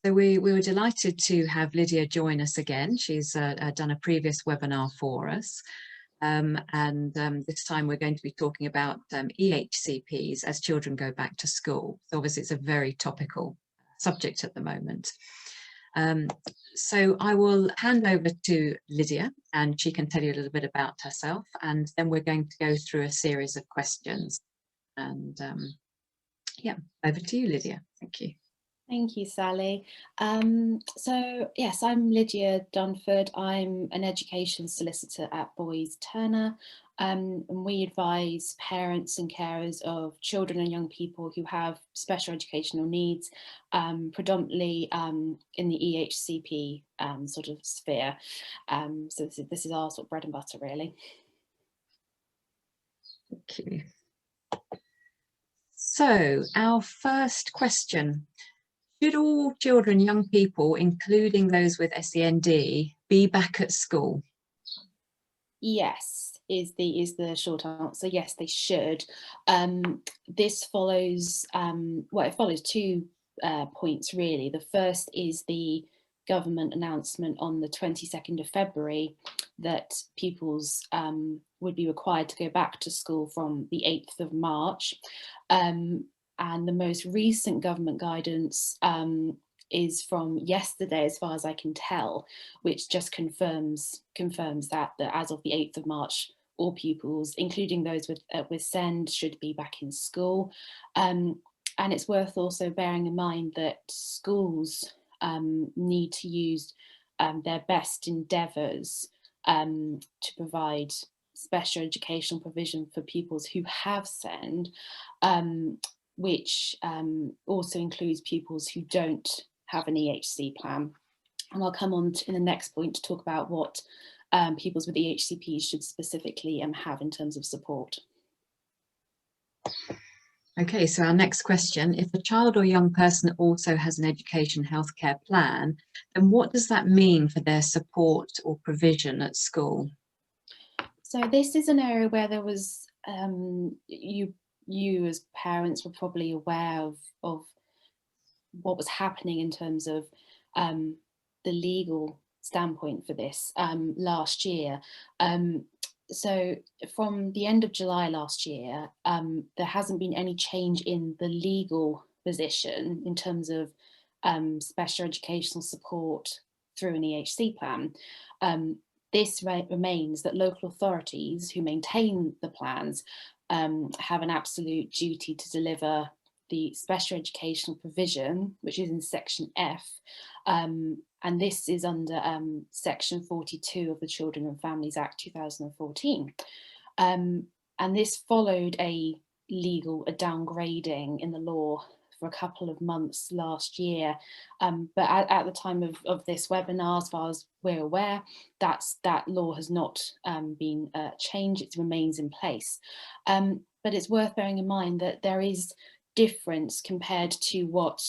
So we were delighted to have Lydia join us again. She's done a previous webinar for us. This time we're going to be talking about EHCPs as children go back to school. So obviously it's a very topical subject at the moment. So I will hand over to Lydia and she can tell you a little bit about herself, and then we're going to go through a series of questions. And yeah, over to you, Lydia. Thank you. Thank you, Sally. So yes, I'm Lydia Dunford. I'm an education solicitor at Boys Turner, and we advise parents and carers of children and young people who have special educational needs, predominantly in the EHCP sort of sphere. So this is our sort of bread and butter, really. Thank you. So our first question: should all children, young people, including those with SEND, be back at school? Yes, is the short answer. Yes, they should. This follows it follows two points really. The first is the government announcement on the 22nd of February that pupils would be required to go back to school from the 8th of March. And the most recent government guidance is from yesterday, as far as I can tell, which just confirms that as of the 8th of March, all pupils, including those with SEND, should be back in school. And it's worth also bearing in mind that schools need to use their best endeavours to provide special educational provision for pupils who have SEND, which also includes pupils who don't have an EHC plan. And I'll come on in the next point to talk about what pupils with EHCPs should specifically have in terms of support. Okay, so our next question: if a child or young person also has an education healthcare plan, then what does that mean for their support or provision at school? So this is an area where there was, you as parents were probably aware of what was happening in terms of the legal standpoint for this last year. So from the end of July last year, there hasn't been any change in the legal position in terms of special educational support through an EHC plan. This remains that local authorities who maintain the plans have an absolute duty to deliver the special educational provision, which is in section F, and this is under section 42 of the Children and Families Act 2014. And this followed a downgrading in the law for a couple of months last year. But at the time of this webinar, as far as we're aware, that law has not been changed, it remains in place. But it's worth bearing in mind that there is difference compared to what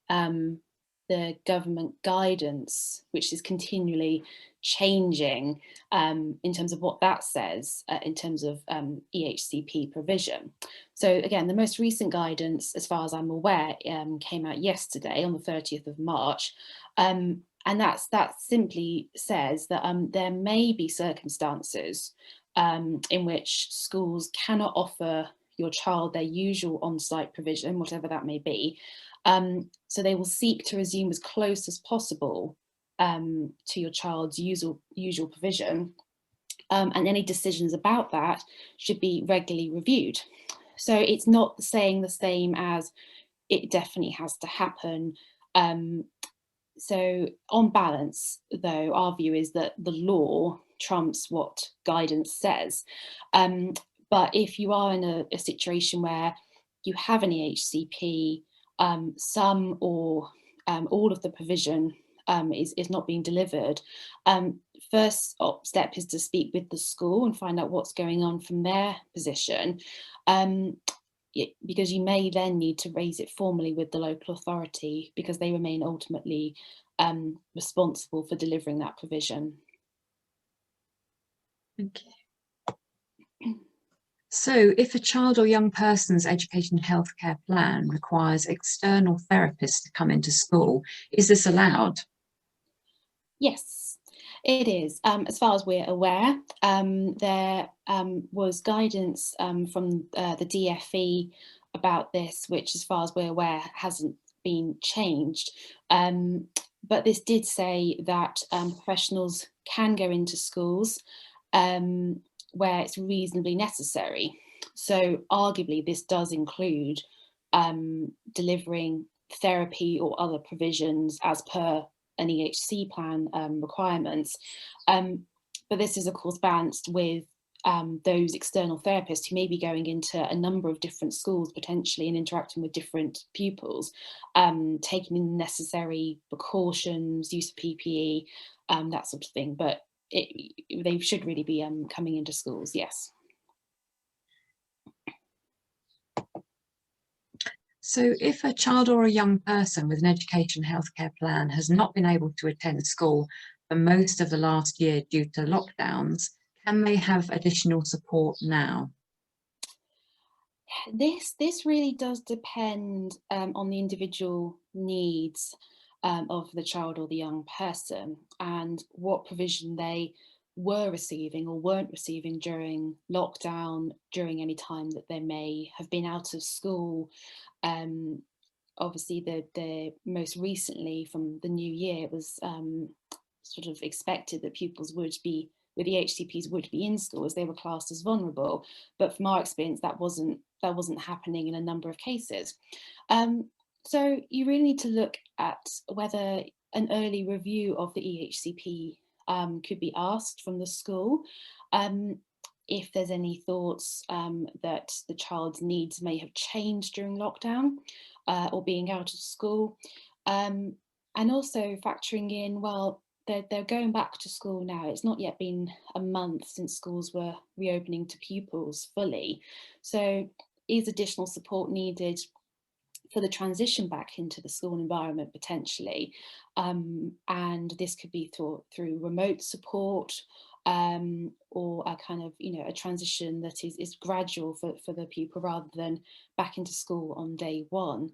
the government guidance, which is continually changing in terms of what that says in terms of EHCP provision. So again, the most recent guidance, as far as I'm aware, came out yesterday on the 30th of March. And that simply says that there may be circumstances in which schools cannot offer your child their usual on-site provision, whatever that may be. So they will seek to resume as close as possible to your child's usual provision, and any decisions about that should be regularly reviewed. So it's not saying the same as it definitely has to happen. So on balance, though, our view is that the law trumps what guidance says. But if you are in a situation where you have an EHCP, some or all of the provision is not being delivered, first step is to speak with the school and find out what's going on from their position, because you may then need to raise it formally with the local authority, because they remain ultimately responsible for delivering that provision. Thank you. So if a child or young person's education and healthcare plan requires external therapists to come into school, is this allowed? Yes, it is. As far as we're aware, there was guidance from the DFE about this, which, as far as we're aware, hasn't been changed. But this did say that professionals can go into schools where it's reasonably necessary. So arguably, this does include delivering therapy or other provisions as per an EHC plan requirements. But this is of course balanced with those external therapists who may be going into a number of different schools potentially and interacting with different pupils, taking the necessary precautions, use of PPE, that sort of thing. But they should really be coming into schools, yes. So if a child or a young person with an education healthcare plan has not been able to attend school for most of the last year due to lockdowns, can they have additional support now? This really does depend on the individual needs of the child or the young person and what provision they were receiving or weren't receiving during lockdown, during any time that they may have been out of school. Obviously, the most recently from the new year, it was sort of expected that pupils would be, with the EHCPs, would be in school as they were classed as vulnerable. But from our experience, that wasn't happening in a number of cases. So you really need to look at whether an early review of the EHCP could be asked from the school. If there's any thoughts that the child's needs may have changed during lockdown or being out of school. And also factoring in, well, they're going back to school now. It's not yet been a month since schools were reopening to pupils fully. So is additional support needed for the transition back into the school environment potentially? And this could be through remote support, or a kind of, a transition that is gradual for the pupil rather than back into school on day one.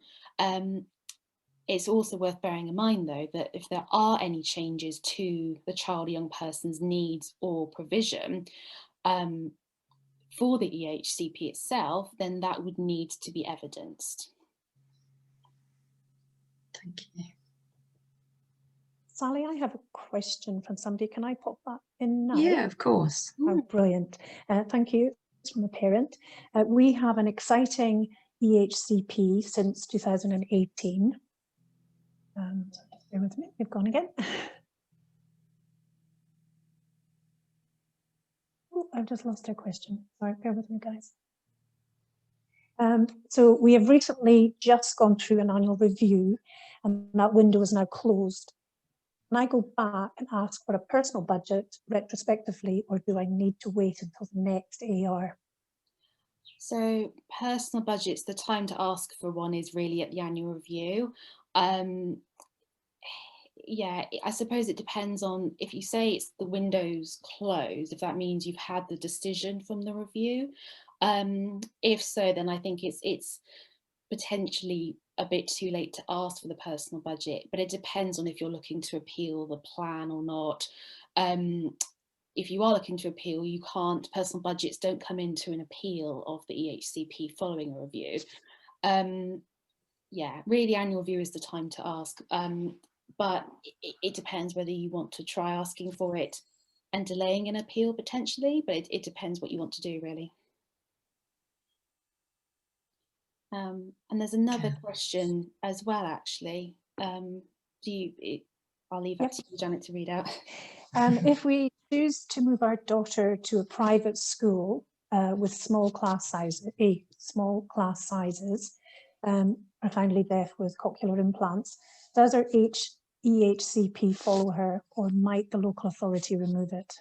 It's also worth bearing in mind, though, that if there are any changes to the child or young person's needs or provision for the EHCP itself, then that would need to be evidenced. Thank you. Sally, I have a question from somebody. Can I pop that in now? Yeah, of course. Oh, brilliant. Thank you. It's from a parent. We have an exciting EHCP since 2018. Just bear with me, we've gone again. Oh, I've just lost our question. Sorry, bear with me, guys. So we have recently just gone through an annual review, and that window is now closed. Can I go back and ask for a personal budget retrospectively, or do I need to wait until the next AR? So personal budgets, the time to ask for one is really at the annual review. Yeah, I suppose it depends on, if you say it's the window's closed, if that means you've had the decision from the review. If so, then I think it's potentially a bit too late to ask for the personal budget, but it depends on if you're looking to appeal the plan or not. If you are looking to appeal, you can't, personal budgets don't come into an appeal of the EHCP following a review. Yeah, really annual review is the time to ask, but it depends whether you want to try asking for it and delaying an appeal potentially, but it depends what you want to do really. And there's another question as well, actually. I'll leave that to you, Janet, to read out. If we choose to move our daughter to a private school with small class sizes, profoundly deaf with cochlear implants, does our EHCP follow her, or might the local authority remove it?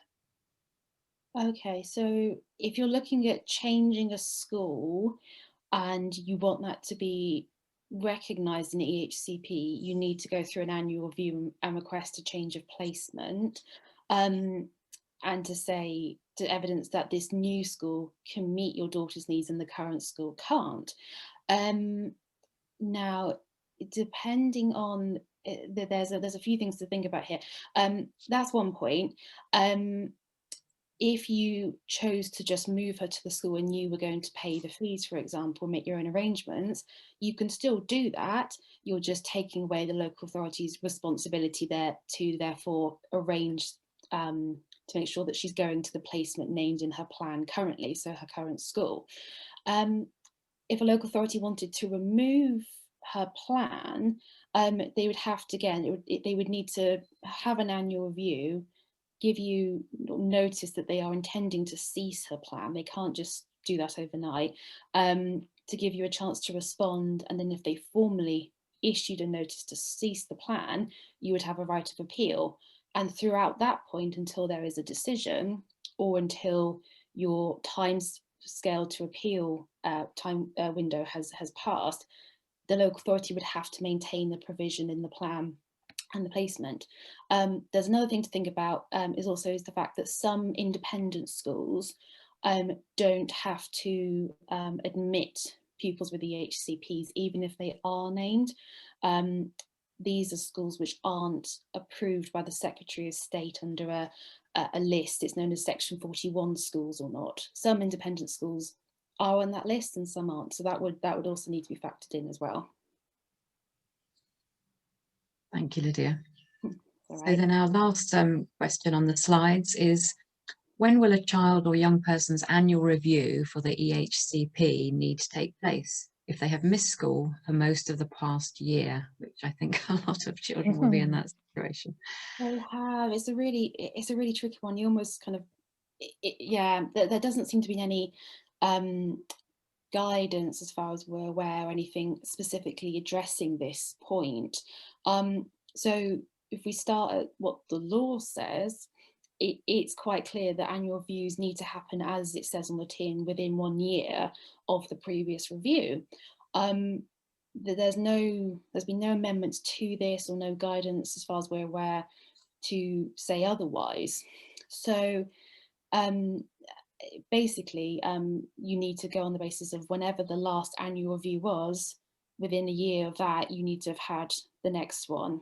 Okay, so if you're looking at changing a school and you want that to be recognised in EHCP, you need to go through an annual review and request a change of placement. and to say, to evidence that this new school can meet your daughter's needs and the current school can't. Now, depending on, there's a few things to think about here. That's one point. If you chose to just move her to the school and you were going to pay the fees, for example, make your own arrangements, you can still do that. You're just taking away the local authority's responsibility there to therefore arrange to make sure that she's going to the placement named in her plan currently, so her current school. If a local authority wanted to remove her plan, they would have to, again, they would need to have an annual review, give you notice that they are intending to cease her plan. They can't just do that overnight, to give you a chance to respond. And then if they formally issued a notice to cease the plan, you would have a right of appeal. And throughout that point, until there is a decision, or until your time scale to appeal window has passed, the local authority would have to maintain the provision in the plan and the placement. There's another thing to think about is the fact that some independent schools don't have to admit pupils with EHCPs, even if they are named. These are schools which aren't approved by the Secretary of State under a list. It's known as Section 41 schools or not. Some independent schools are on that list and some aren't. So that would also need to be factored in as well. Thank you, Lydia. All So right. then our last question on the slides is, when will a child or young person's annual review for the EHCP need to take place if they have missed school for most of the past year, which I think a lot of children will be in that situation. They have. It's a really tricky one. You almost kind of, yeah, there doesn't seem to be any guidance as far as we're aware, anything specifically addressing this point. So if we start at what the law says, it's quite clear that annual reviews need to happen, as it says on the tin, within 1 year of the previous review. There's been no amendments to this or no guidance as far as we're aware to say otherwise. So basically, you need to go on the basis of whenever the last annual review was, within a year of that, you need to have had the next one.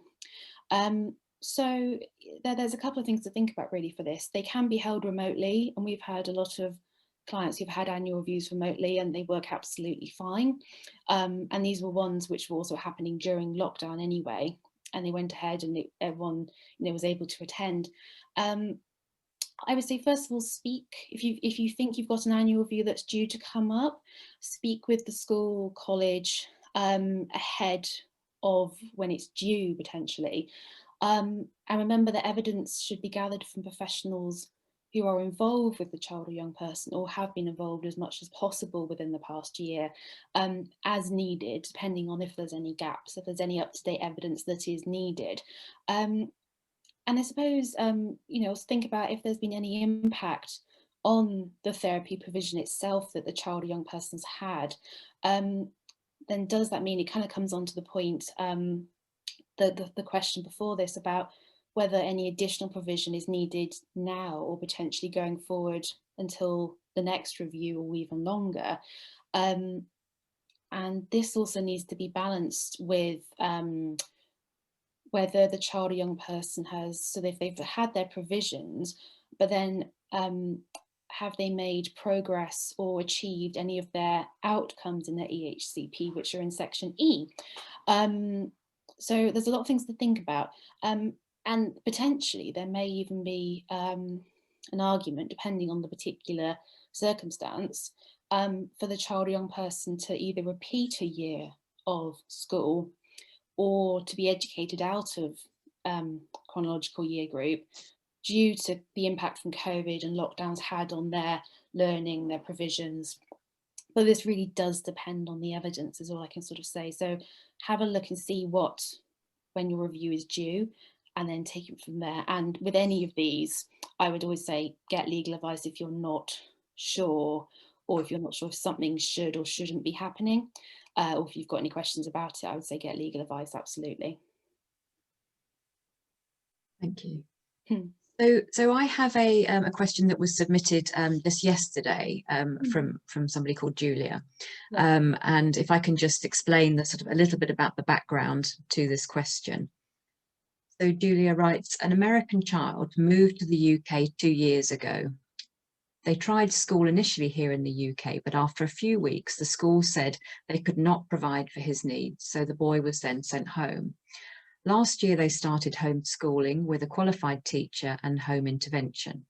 So there's a couple of things to think about really for this. They can be held remotely, and we've had a lot of clients who've had annual reviews remotely and they work absolutely fine. And these were ones which were also happening during lockdown anyway, and they went ahead and everyone was able to attend. I would say, first of all, if you think you've got an annual review that's due to come up, speak with the school, college ahead of when it's due potentially. And remember that evidence should be gathered from professionals who are involved with the child or young person, or have been involved as much as possible within the past year, as needed, depending on if there's any gaps, if there's any up-to-date evidence that is needed. And I suppose, think about if there's been any impact on the therapy provision itself that the child or young person's had. Then does that mean, it kind of comes on to the point, the question before this about whether any additional provision is needed now or potentially going forward until the next review or even longer. And this also needs to be balanced with whether the child or young person has, so if they've had their provisions, but then have they made progress or achieved any of their outcomes in their EHCP, which are in section E. So there's a lot of things to think about. And potentially there may even be an argument, depending on the particular circumstance, for the child or young person to either repeat a year of school or to be educated out of chronological year group due to the impact from COVID and lockdowns had on their learning, their provisions. But this really does depend on the evidence, is all I can sort of say. So have a look and see when your review is due, and then take it from there. And with any of these, I would always say get legal advice if you're not sure, or if you're not sure if something should or shouldn't be happening, or if you've got any questions about it, I would say get legal advice, absolutely. Thank you. So I have a question that was submitted just yesterday from somebody called Julia. Yeah. And if I can just explain the sort of a little bit about the background to this question. So Julia writes, an American child moved to the UK 2 years ago. They tried school initially here in the UK, but after a few weeks, the school said they could not provide for his needs, so the boy was then sent home. Last year, they started homeschooling with a qualified teacher and home intervention.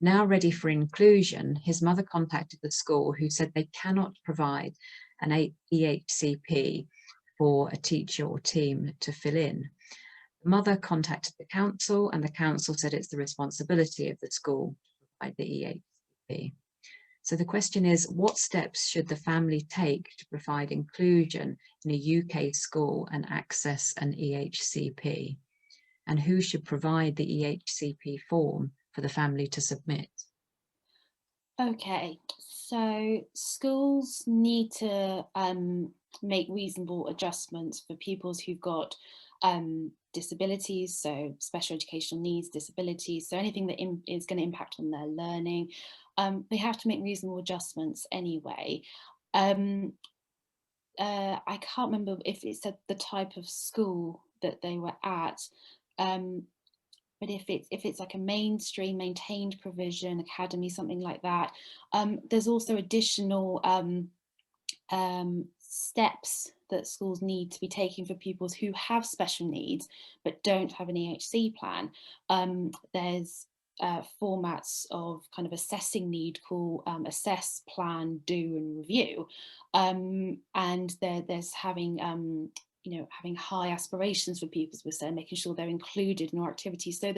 Now ready for inclusion, his mother contacted the school who said they cannot provide an EHCP for a teacher or team to fill in. The mother contacted the council and the council said it's the responsibility of the school to provide the EHCP. So the question is, what steps should the family take to provide inclusion in a UK school and access an EHCP? And who should provide the EHCP form for the family to submit? Okay, so schools need to make reasonable adjustments for pupils who've got disabilities, so special educational needs, disabilities, so anything that is going to impact on their learning. They have to make reasonable adjustments anyway. I can't remember if it said the type of school that they were at, but if it's like a mainstream maintained provision academy, something like that, there's also additional steps that schools need to be taking for pupils who have special needs but don't have an EHC plan. There's formats of kind of assessing need called assess, plan, do and review, and there's having having high aspirations for pupils with SEND, making sure they're included in our activities. So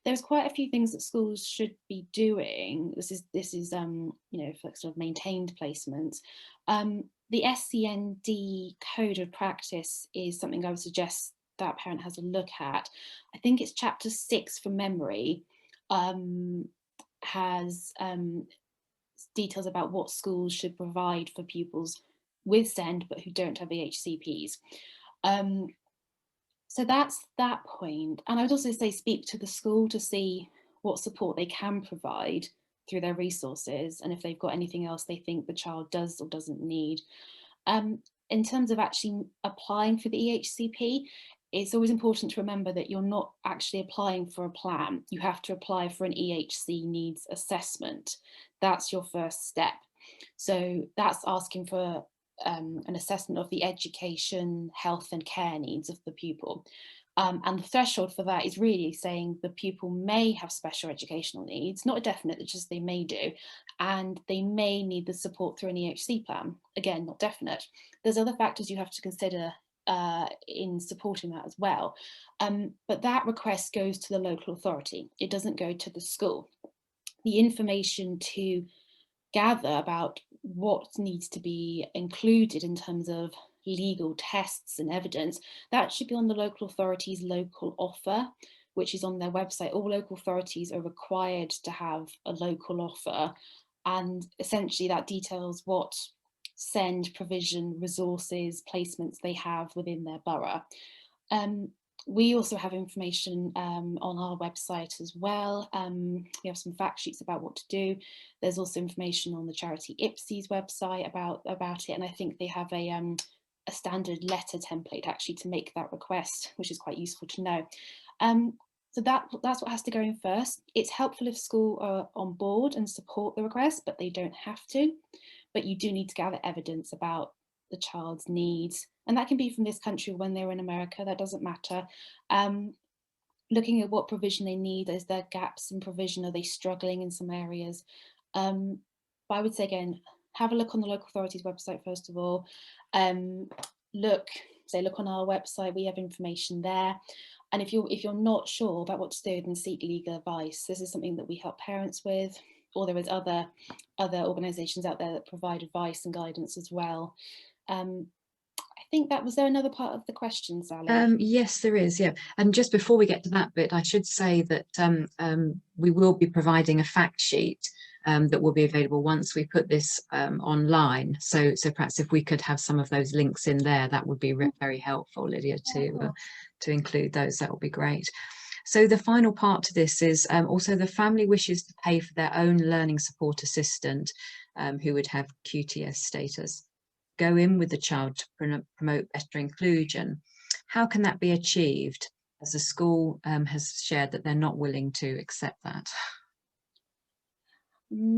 there's quite a few things that schools should be doing. This is for sort of maintained placements. The SCND code of practice is something I would suggest that parent has a look at. I think it's chapter 6 from memory, has details about what schools should provide for pupils with SEND but who don't have EHCPs. So that's that point. And I would also say speak to the school to see what support they can provide through their resources and if they've got anything else they think the child does or doesn't need. In terms of actually applying for the EHCP, it's always important to remember that you're not actually applying for a plan. You have to apply for an EHC needs assessment. That's your first step. So that's asking for an assessment of the education, health and care needs of the pupil. And the threshold for that is really saying the pupil may have special educational needs, not a definite, it's just they may do, and they may need the support through an EHC plan. Again, not definite. There's other factors you have to consider in supporting that as well. But that request goes to the local authority. It doesn't go to the school. The information to gather about what needs to be included in terms of legal tests and evidence, that should be on the local authority's local offer, which is on their website. All local authorities are required to have a local offer, and essentially that details what SEND provision, resources, placements they have within their borough. We also have information on our website as well. We have some fact sheets about what to do. There's also information on the charity IPSI's website about it, and I think they have a standard letter template actually to make that request, which is quite useful to know. So that's what has to go in first. It's helpful if school are on board and support the request, but they don't have to. But you do need to gather evidence about the child's needs, and that can be from this country when they're in America, that doesn't matter. Looking at what provision they need, is there gaps in provision, are they struggling in some areas? But I would say again, have a look on the local authority's website first of all. Look on our website, we have information there. And if you're not sure about what to do, then seek legal advice. This is something that we help parents with, or there is other organisations out there that provide advice and guidance as well. I think that was there another part of the question, Sally? Yes, there is, yeah. And just before we get to that bit, I should say that we will be providing a fact sheet that will be available once we put this online. So perhaps if we could have some of those links in there, that would be very helpful, Lydia, to include those. That would be great. So the final part to this is also the family wishes to pay for their own learning support assistant who would have QTS status. Go in with the child to promote better inclusion. How can that be achieved, as the school has shared that they're not willing to accept that?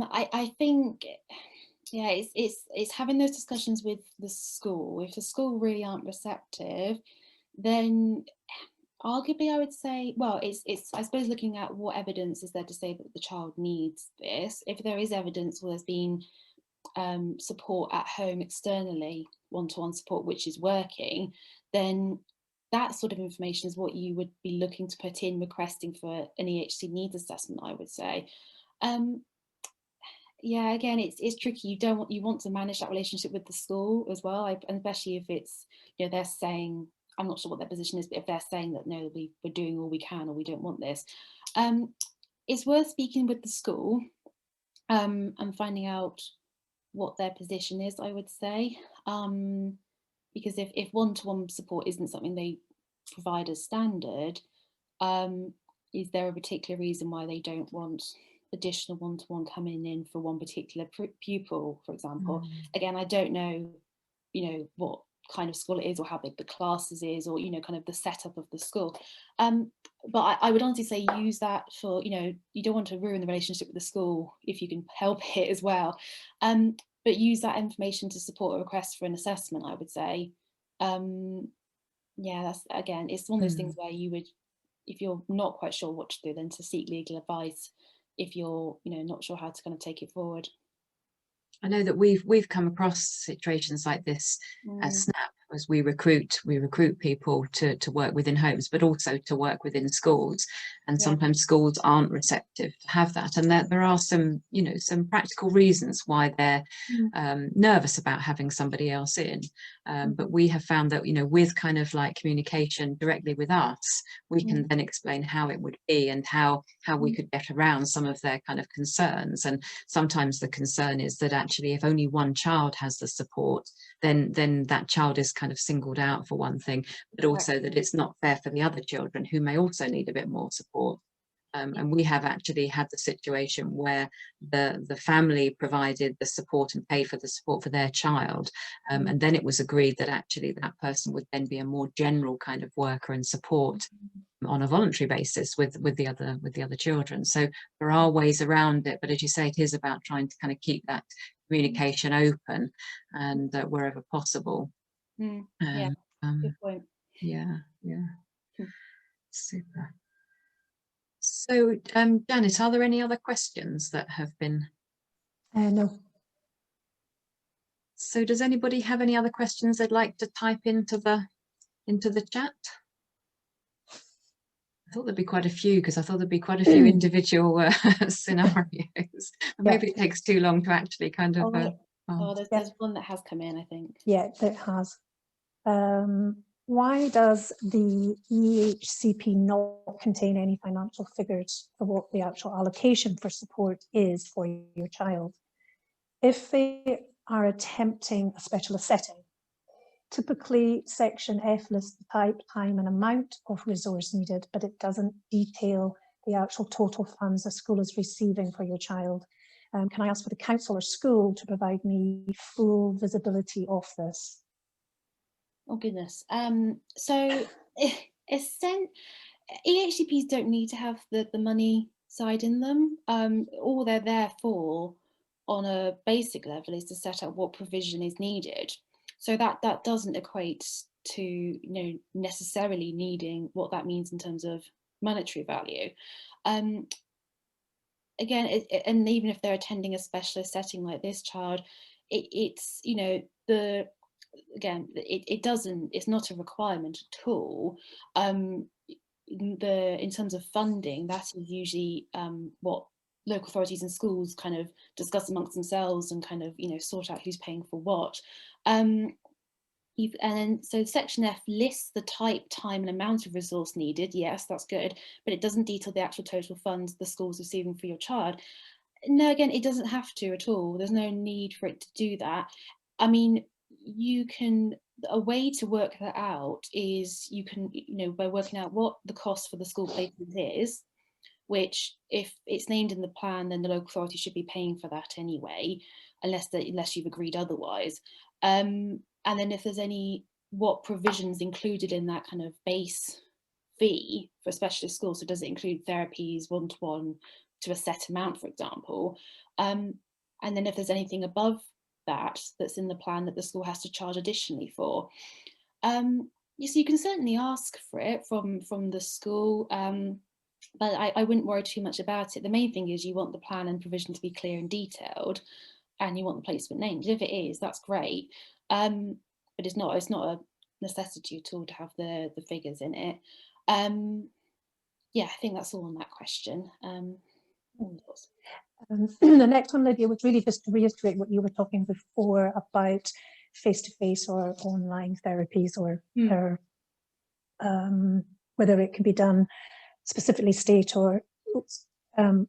I think, yeah, it's having those discussions with the school. If the school really aren't receptive, then arguably I would say, well, it's I suppose looking at what evidence is there to say that the child needs this. If there is evidence, well, there's been support at home externally, one-to-one support, which is working, then that sort of information is what you would be looking to put in requesting for an EHC needs assessment, I would say. Yeah, again, it's tricky. You want to manage that relationship with the school as well, and especially if it's, you know, they're saying, I'm not sure what their position is, but if they're saying that no, we're doing all we can, or we don't want this, it's worth speaking with the school and finding out what their position is, I would say, because if one-to-one support isn't something they provide as standard, is there a particular reason why they don't want additional one-to-one coming in for one particular pupil, for example? Again, I don't know, you know, what kind of school it is or how big the classes is, or, you know, kind of the setup of the school. But I would honestly say use that for, you know, you don't want to ruin the relationship with the school if you can help it as well. But use that information to support a request for an assessment, I would say. Yeah, that's, again, it's one of those things where you would, if you're not quite sure what to do, then to seek legal advice if you're, you know, not sure how to kind of take it forward. I know that we've come across situations like this at SNAP, as we recruit people to work within homes, but also to work within schools, and sometimes schools aren't receptive to have that, and that there are some, you know, some practical reasons why they're nervous about having somebody else in, but we have found that, you know, with kind of like communication directly with us, we can then explain how it would be and how we could get around some of their kind of concerns. And sometimes the concern is that actually if only one child has the support, then that child is kind of singled out for one thing, but also that it's not fair for the other children who may also need a bit more support. And we have actually had the situation where the family provided the support and paid for the support for their child, and then it was agreed that actually that person would then be a more general kind of worker and support on a voluntary basis with the other children. So there are ways around it, but as you say, it is about trying to kind of keep that communication open and wherever possible. Yeah, good point. Yeah. Super. So Janet, are there any other questions that have been? No. So does anybody have any other questions they'd like to type into the chat? I thought there'd be quite a few, because I thought there'd be quite a few individual scenarios. Maybe it takes too long to actually kind of. There's one that has come in, I think. Yeah, it has. Why does the EHCP not contain any financial figures for what the actual allocation for support is for your child? If they are attempting a specialist setting, typically section F lists the type, time and amount of resource needed, but it doesn't detail the actual total funds the school is receiving for your child. Can I ask for the council or school to provide me full visibility of this? Oh goodness. So EHCPs don't need to have the money side in them. All they're there for on a basic level is to set up what provision is needed. So that doesn't equate to, you know, necessarily needing what that means in terms of monetary value. Again, and even if they're attending a specialist setting like this child, it's, you know, it's not a requirement at all. In terms of funding, that is usually what local authorities and schools kind of discuss amongst themselves and kind of, you know, sort out who's paying for what. And so section F lists the type, time and amount of resource needed. Yes, that's good, but it doesn't detail the actual total funds the school's receiving for your child. No, again, it doesn't have to at all. There's no need for it to do that. I mean, you can a way to work that out is you can, by working out what the cost for the school placement is, which if it's named in the plan, then the local authority should be paying for that anyway, unless you've agreed otherwise. And then if there's what provisions included in that kind of base fee for a specialist school. So does it include therapies, one-to-one to a set amount, for example? And then if there's anything above that's in the plan that the school has to charge additionally for. So you can certainly ask for it from the school, but I wouldn't worry too much about it. The main thing is you want the plan and provision to be clear and detailed, and you want the placement named. If it is, that's great, but it's not a necessity at all to have the figures in it. Yeah, I think that's all on that question. The next one, Lydia, was really just to reiterate what you were talking before about face-to-face or online therapies, or whether it can be done specifically state, or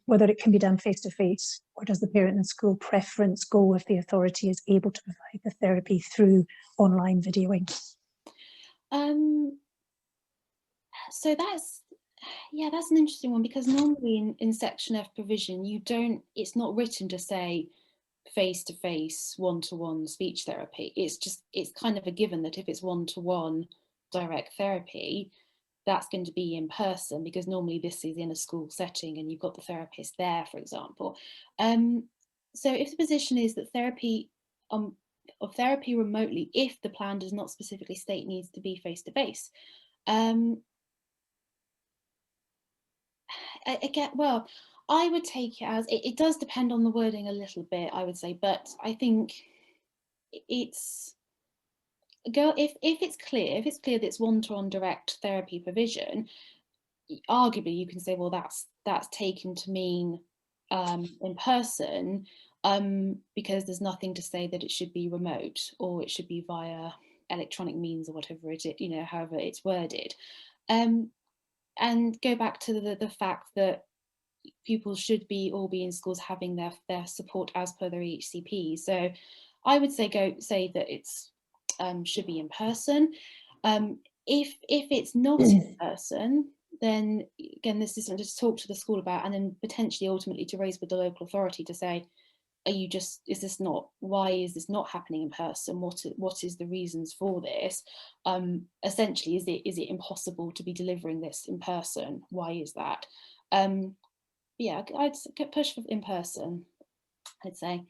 whether it can be done face-to-face, or does the parent and school preference go if the authority is able to provide the therapy through online videoing? So that's an interesting one, because normally in Section F provision, it's not written to say face-to-face, one-to-one speech therapy. It's kind of a given that if it's one-to-one direct therapy, that's going to be in person, because normally this is in a school setting and you've got the therapist there, for example. So if the position is that therapy remotely, if the plan does not specifically state needs to be face-to-face, I would take it as, it does depend on the wording a little bit, I would say, but I think if it's clear that it's one-to-one direct therapy provision, arguably you can say, well, that's taken to mean in person, because there's nothing to say that it should be remote or it should be via electronic means or whatever it is, however it's worded. And go back to the fact that pupils should all be in schools having their support as per their EHCP. So I would say that it's should be in person. If it's not in person, then again, this is something to talk to the school about, and then potentially ultimately to raise with the local authority to say, why is this not happening in person? What is the reasons for this? Essentially, is it impossible to be delivering this in person? Why is that? Yeah, I'd push for in person, I'd say.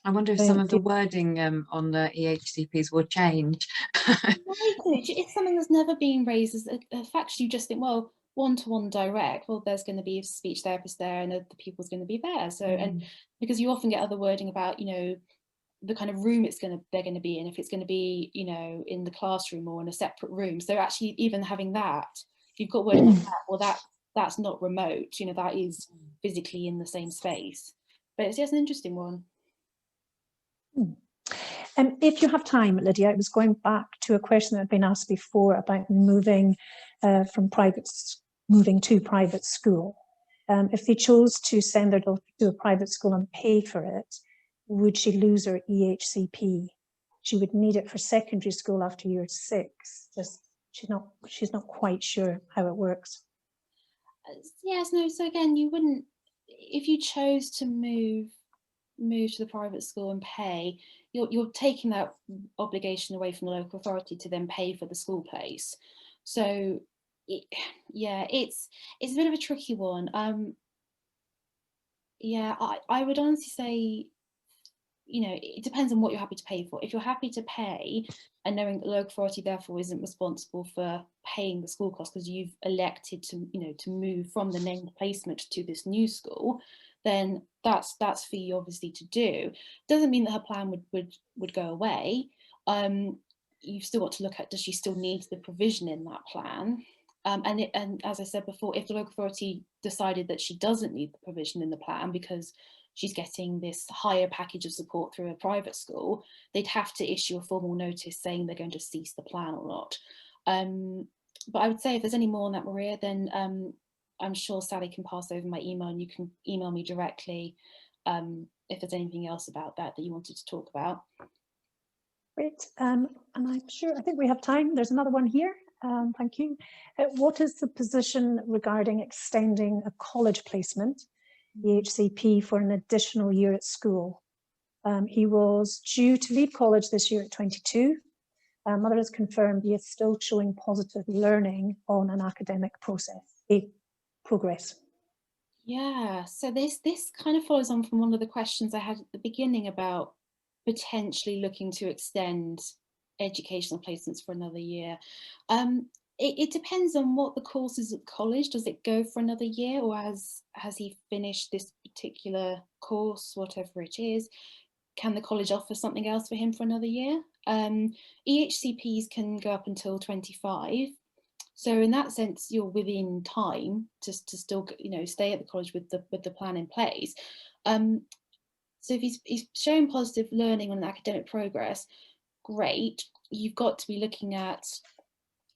I wonder if some of the wording on the EHCPs will change. If something that's never been raised as a fact, you just think, well, one-to-one direct, well, there's going to be a speech therapist there and the pupil's going to be there. So, and because you often get other wording about, the kind of room they're going to be in, if it's going to be, in the classroom or in a separate room. So actually, even having that, if you've got wording like that, well, that's not remote, that is physically in the same space. But it's just an interesting one. If you have time, Lydia, I was going back to a question that had been asked before about moving to private school. If they chose to send their daughter to a private school and pay for it, would she lose her EHCP? She would need it for secondary school after year 6. She's not quite sure how it works. Yes, no. So again, you wouldn't, if you chose to move to the private school and pay, you're taking that obligation away from the local authority to then pay for the school place. So it's a bit of a tricky one. I would honestly say, it depends on what you're happy to pay for. If you're happy to pay and knowing that the local authority therefore isn't responsible for paying the school cost because you've elected to move from the named placement to this new school, then that's for you obviously to do. Doesn't mean that her plan would go away. You've still got to look at, does she still need the provision in that plan? And as I said before, if the local authority decided that she doesn't need the provision in the plan because she's getting this higher package of support through a private school, they'd have to issue a formal notice saying they're going to cease the plan or not. But I would say if there's any more on that, Maria, then I'm sure Sally can pass over my email and you can email me directly if there's anything else about that you wanted to talk about. Great. And I'm sure, I think we have time. There's another one here. Thank you. What is the position regarding extending a college placement, EHCP, for an additional year at school? He was due to leave college this year at 22. Mother has confirmed he is still showing positive learning on an academic progress. Yeah, so this kind of follows on from one of the questions I had at the beginning about potentially looking to extend educational placements for another year. It depends on what the course is at college. Does it go for another year, or has he finished this particular course, whatever it is? Can the college offer something else for him for another year? EHCPs can go up until 25. So in that sense, you're within time to still, stay at the college with the plan in place. So if he's showing positive learning on an academic progress, great. You've got to be looking at,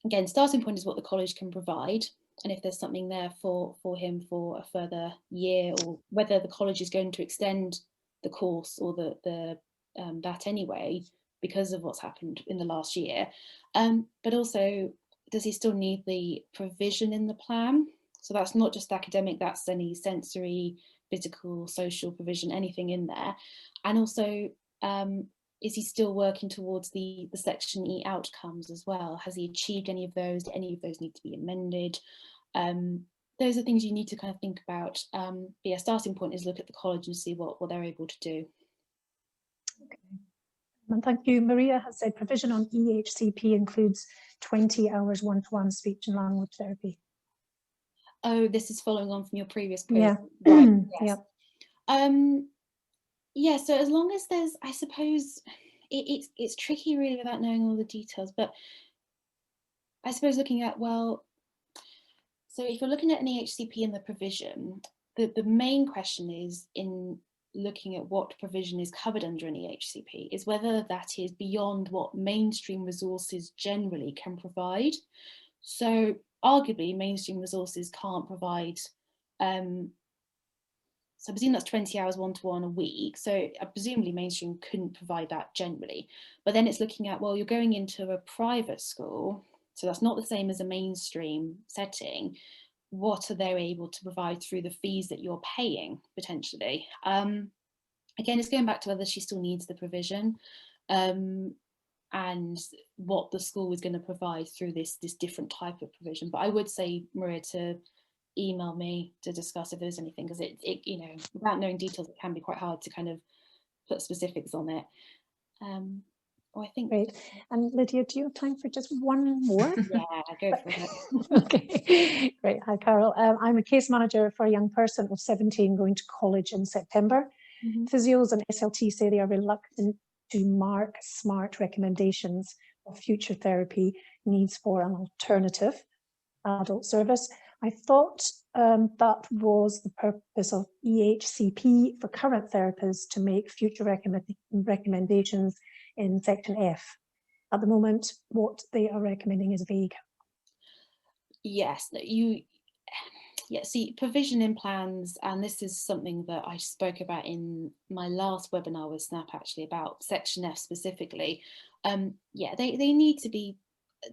again, starting point is what the college can provide, and if there's something there for him for a further year, or whether the college is going to extend the course or that anyway because of what's happened in the last year. But also, does he still need the provision in the plan? So that's not just academic, that's any sensory, physical, social provision, anything in there. And also, is he still working towards the Section E outcomes as well? Has he achieved any of those? Do any of those need to be amended? Those are things you need to kind of think about. But yeah, starting point is look at the college and see what they're able to do. Okay. And thank you. Maria has said provision on EHCP includes 20 hours one-to-one speech and language therapy. Oh, this is following on from your previous quiz. Yeah. Right. Yes. Yeah. Yeah, so as long as there's, I suppose, it's tricky really without knowing all the details, but I suppose looking at, well, so if you're looking at an EHCP and the provision, the main question is in looking at what provision is covered under an EHCP is whether that is beyond what mainstream resources generally can provide. So arguably mainstream resources can't provide, so I presume that's 20 hours one-to-one a week. So presumably mainstream couldn't provide that generally. But then it's looking at, well, you're going into a private school, so that's not the same as a mainstream setting. What are they able to provide through the fees that you're paying potentially? Again, it's going back to whether she still needs the provision and what the school is going to provide through this different type of provision. But I would say, Maria, to email me to discuss if there's anything, because it without knowing details, it can be quite hard to kind of put specifics on it. I think. Great. And Lydia, do you have time for just one more? Yeah, go for it. Okay, great. Hi, Carol. I'm a case manager for a young person of 17 going to college in September. Mm-hmm. Physios and SLT say they are reluctant to mark SMART recommendations of future therapy needs for an alternative adult service. I thought that was the purpose of EHCP for current therapists to make future recommendations in Section F. At the moment, what they are recommending is vague. Yes, see, provision in plans, and this is something that I spoke about in my last webinar with Snap actually about Section F specifically. Yeah, they need to be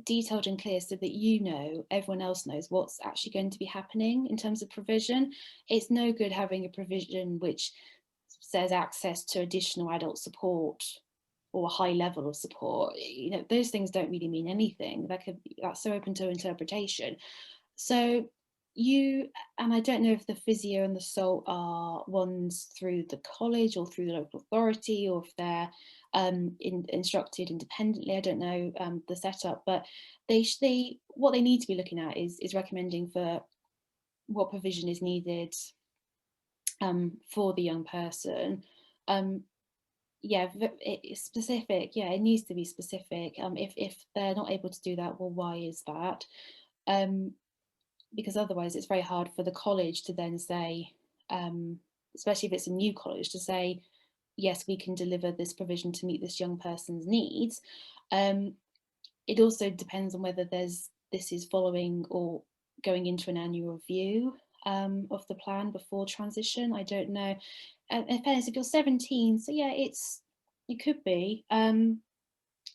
detailed and clear so that everyone else knows what's actually going to be happening in terms of provision. It's no good having a provision which says access to additional adult support or a high level of support. Those things don't really mean anything. That's so open to interpretation. So and I don't know if the physio and the SALT are ones through the college or through the local authority, or if they're instructed independently. I don't know the setup, but what they need to be looking at is recommending for what provision is needed for the young person. Yeah, it's specific. Yeah, it needs to be specific. If they're not able to do that, well, why is that? Because otherwise it's very hard for the college to then say, especially if it's a new college, to say, yes, we can deliver this provision to meet this young person's needs. It also depends on whether this is following or going into an annual review of the plan before transition. I don't know. In fairness, if you're 17, so yeah, it could be.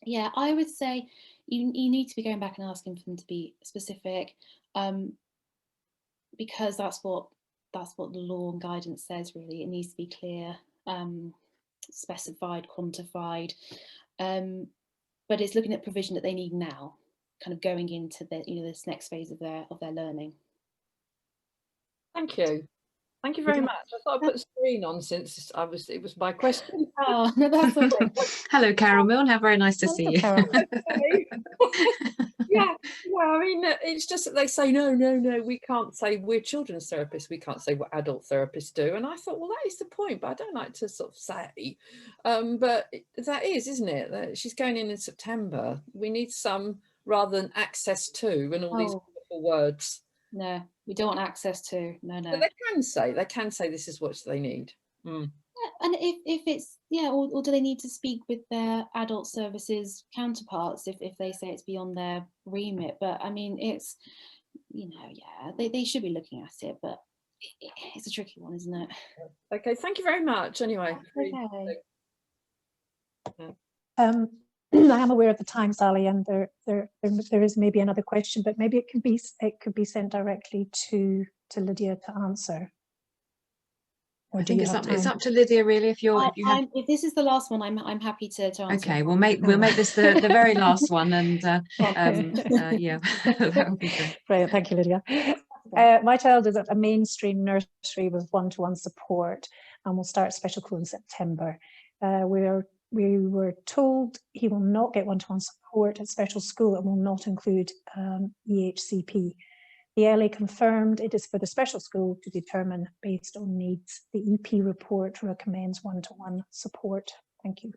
Yeah, I would say you need to be going back and asking for them to be specific, because that's what the law and guidance says. Really, it needs to be clear, specified, quantified. But it's looking at provision that they need now, kind of going into the this next phase of their learning. Thank you. Thank you very much. I thought I'd put the screen on since it was my question. Oh, no, that's all right. Hello, Carol Milne. How very nice to see you. Yeah, well, I mean, it's just that they say, no, we can't say we're children's therapists. We can't say what adult therapists do. And I thought, well, that is the point, but I don't like to sort of say. But that is, isn't it? That she's going in September. We need some rather than access to and all these wonderful words. No, we don't want access to. No. But they can say this is what they need. Mm. And if it's, or do they need to speak with their adult services counterparts if they say it's beyond their remit? But I mean, it's, they should be looking at it, but it's a tricky one, isn't it? Okay, thank you very much. Anyway. Okay. I am aware of the time, Sally, and there is maybe another question, but maybe it could be sent directly to Lydia to answer. Or I think it's up to Lydia, really. If this is the last one, I'm happy to answer. Okay, we'll make this the very last one, and yeah, that would be good. Brilliant, thank you, Lydia. My child is at a mainstream nursery with one-to-one support, and will start special school in September. We were told he will not get one-to-one support at special school and will not include EHCP. The LA confirmed it is for the special school to determine based on needs. The EP report recommends one-to-one support. Thank you.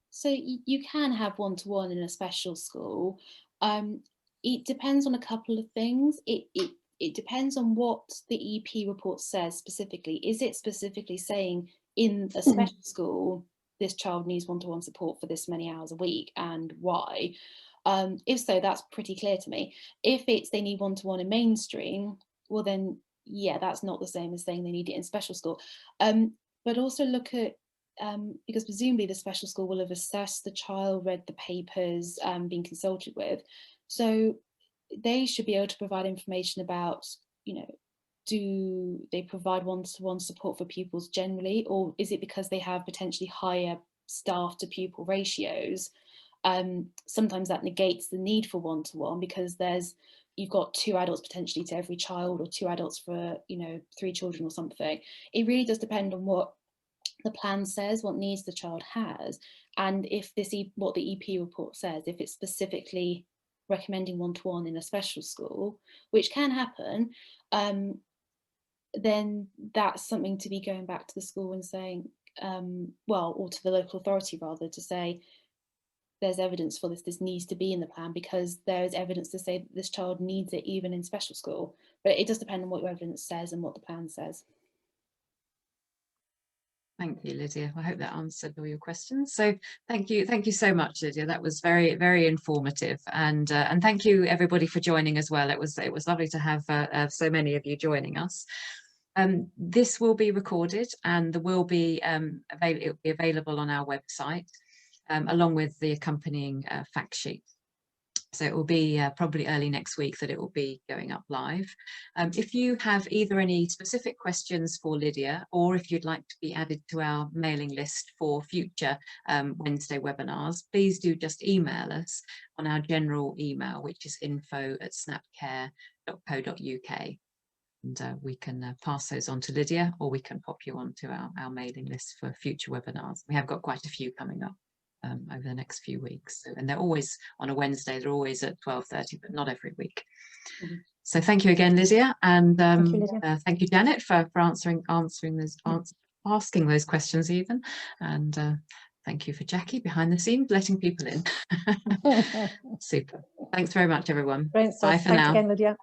So you can have one-to-one in a special school. It depends on a couple of things. It depends on what the EP report says specifically. Is it specifically saying in a special school, this child needs one-to-one support for this many hours a week, and why? If so, that's pretty clear to me. If it's they need one-to-one in mainstream, well then, yeah, that's not the same as saying they need it in special school. But also look at, because presumably the special school will have assessed the child, read the papers, been consulted with. So they should be able to provide information about, do they provide one-to-one support for pupils generally, or is it because they have potentially higher staff to pupil ratios? Sometimes that negates the need for one-to-one because you've got 2 adults potentially to every child, or 2 adults for 3 children or something. It really does depend on what the plan says, what needs the child has, and if what the EP report says, if it's specifically recommending one-to-one in a special school, which can happen, then that's something to be going back to the school and saying, or to the local authority rather, to say there's evidence for this needs to be in the plan because there is evidence to say that this child needs it even in special school. But it does depend on what your evidence says and what the plan says. Thank you, Lydia. I hope that answered all your questions. So thank you so much, Lydia. That was very, very informative, and thank you everybody for joining as well. It was lovely to have so many of you joining us. This will be recorded, and it will be available on our website along with the accompanying fact sheet. So it will be probably early next week that it will be going up live. If you have either any specific questions for Lydia, or if you'd like to be added to our mailing list for future Wednesday webinars, please do just email us on our general email, which is info@snapcare.co.uk. And we can pass those on to Lydia, or we can pop you onto our mailing list for future webinars. We have got quite a few coming up over the next few weeks. So, and they're always on a Wednesday, they're always at 12:30, but not every week. Mm-hmm. So thank you again, Lydia, and thank you, Janet, for asking those questions even, and thank you for Jackie behind the scenes letting people in. Super. Thanks very much, everyone. Brilliant. Bye for Thanks now. again, Lydia.